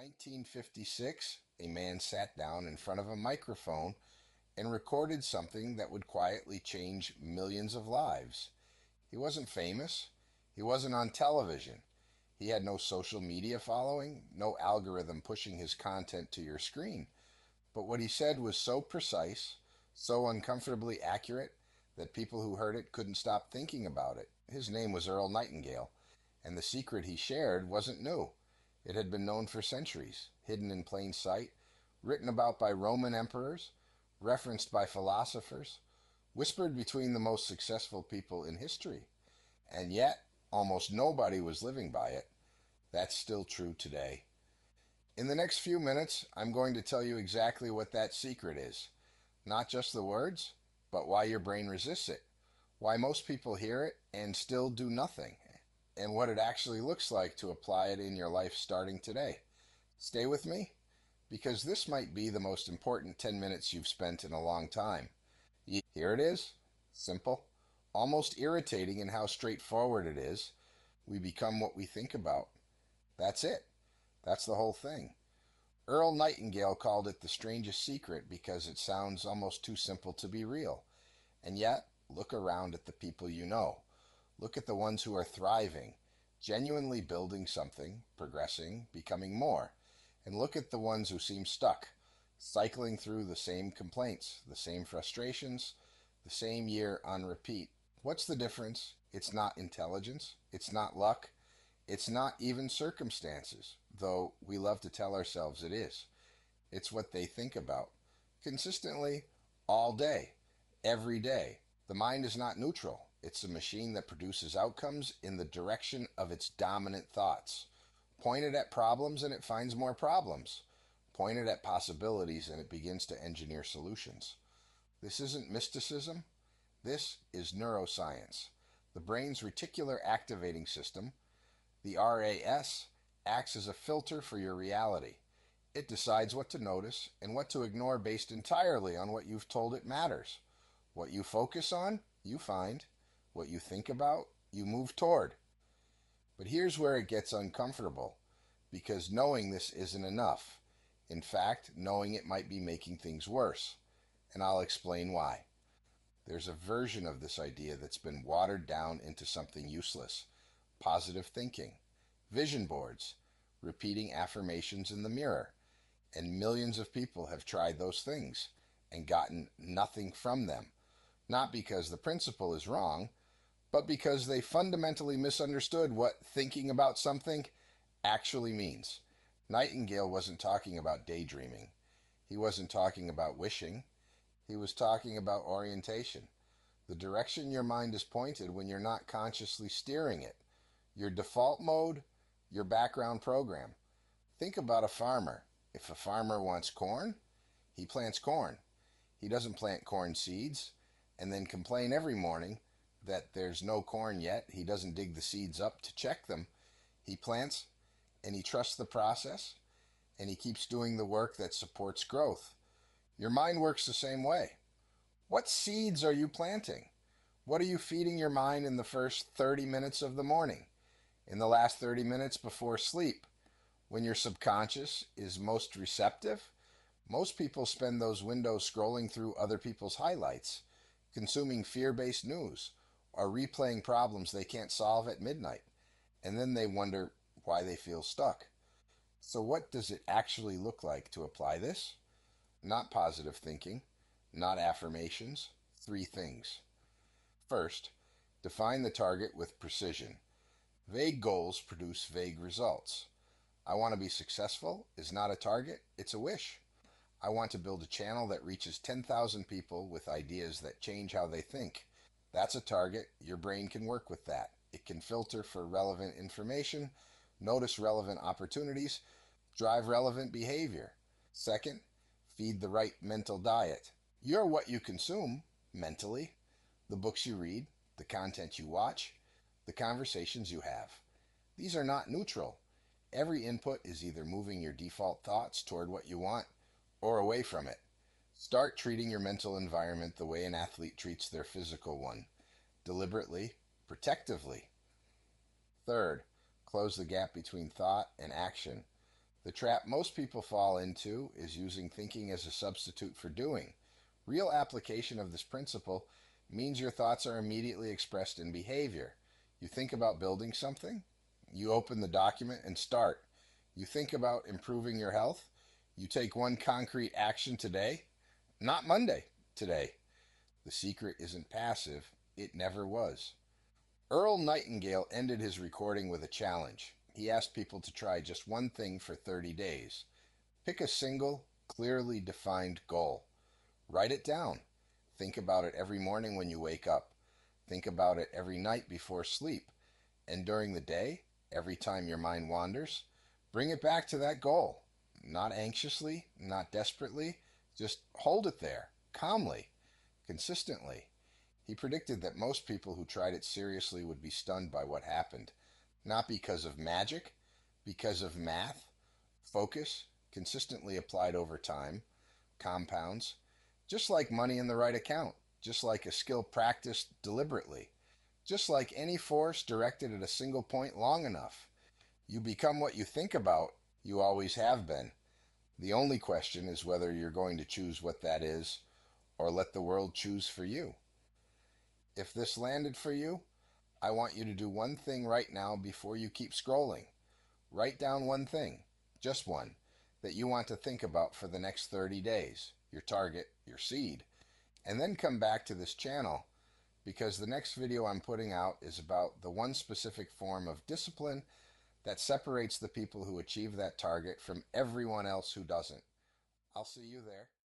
1956, a man sat down in front of a microphone and recorded something that would quietly change millions of lives. He wasn't famous. He wasn't on television. He had no social media following, no algorithm pushing his content to your screen. But what he said was so precise, so uncomfortably accurate, that people who heard it couldn't stop thinking about it. His name was Earl Nightingale, and the secret he shared wasn't new. It had been known for centuries, hidden in plain sight, written about by Roman emperors, referenced by philosophers, whispered between the most successful people in history. And yet, almost nobody was living by it. That's still true today. In the next few minutes, I'm going to tell you exactly what that secret is. Not just the words, but why your brain resists it, why most people hear it and still do nothing, and what it actually looks like to apply it in your life starting today. Stay with me, because this might be the most important 10 minutes you've spent in a long time. Here it is, simple, almost irritating in how straightforward it is. We become what we think about. That's it. That's the whole thing. Earl Nightingale called it the strangest secret because it sounds almost too simple to be real. And yet, look around at the people you know. Look at the ones who are thriving, genuinely building something, progressing, becoming more. And look at the ones who seem stuck, cycling through the same complaints, the same frustrations, the same year on repeat. What's the difference? It's not intelligence. It's not luck. It's not even circumstances, though we love to tell ourselves it is. It's what they think about. Consistently, all day, every day. The mind is not neutral. It's a machine that produces outcomes in the direction of its dominant thoughts. Point it at problems and it finds more problems. Point it at possibilities and it begins to engineer solutions. This isn't mysticism. This is neuroscience. The brain's reticular activating system, the RAS, acts as a filter for your reality. It decides what to notice and what to ignore based entirely on what you've told it matters. What you focus on, you find. What you think about, you move toward. But here's where it gets uncomfortable, because knowing this isn't enough. In fact, knowing it might be making things worse. And I'll explain why. There's a version of this idea that's been watered down into something useless. Positive thinking, vision boards, repeating affirmations in the mirror. And millions of people have tried those things and gotten nothing from them. Not because the principle is wrong, but because they fundamentally misunderstood what thinking about something actually means. Nightingale wasn't talking about daydreaming. He wasn't talking about wishing. He was talking about orientation. The direction your mind is pointed when you're not consciously steering it. Your default mode, your background program. Think about a farmer. If a farmer wants corn, he plants corn. He doesn't plant corn seeds and then complain every morning that there's no corn yet. He doesn't dig the seeds up to check them. He plants and he trusts the process and he keeps doing the work that supports growth. Your mind works the same way. What seeds are you planting? What are you feeding your mind in the first 30 minutes of the morning? In the last 30 minutes before sleep? When your subconscious is most receptive? Most people spend those windows scrolling through other people's highlights, consuming fear-based news, or replaying problems they can't solve at midnight. And then they wonder why they feel stuck. So what does it actually look like to apply this? Not positive thinking, not affirmations. 3 things. First, define the target with precision. Vague goals produce vague results. I want to be successful is not a target, it's a wish. I want to build a channel that reaches 10,000 people with ideas that change how they think. That's a target. Your brain can work with that. It can filter for relevant information, notice relevant opportunities, drive relevant behavior. Second, feed the right mental diet. You're what you consume mentally, the books you read, the content you watch, the conversations you have. These are not neutral. Every input is either moving your default thoughts toward what you want or away from it. Start treating your mental environment the way an athlete treats their physical one, deliberately, protectively. Third, close the gap between thought and action. The trap most people fall into is using thinking as a substitute for doing. Real application of this principle means your thoughts are immediately expressed in behavior. You think about building something, you open the document and start. You think about improving your health, you take one concrete action today, not Monday, today. The secret isn't passive, it never was. Earl Nightingale ended his recording with a challenge. He asked people to try just one thing for 30 days. Pick a single, clearly defined goal. Write it down. Think about it every morning when you wake up. Think about it every night before sleep. And during the day, every time your mind wanders, bring it back to that goal. Not anxiously, not desperately, just hold it there, calmly, consistently. He predicted that most people who tried it seriously would be stunned by what happened, not because of magic, because of math, focus, consistently applied over time, compounds, just like money in the right account, just like a skill practiced deliberately, just like any force directed at a single point long enough. You become what you think about, you always have been. The only question is whether you're going to choose what that is or let the world choose for you. If this landed for you, I want you to do one thing right now before you keep scrolling. Write down one thing, just one, that you want to think about for the next 30 days, your target, your seed, and then come back to this channel because the next video I'm putting out is about the one specific form of discipline that separates the people who achieve that target from everyone else who doesn't. I'll see you there.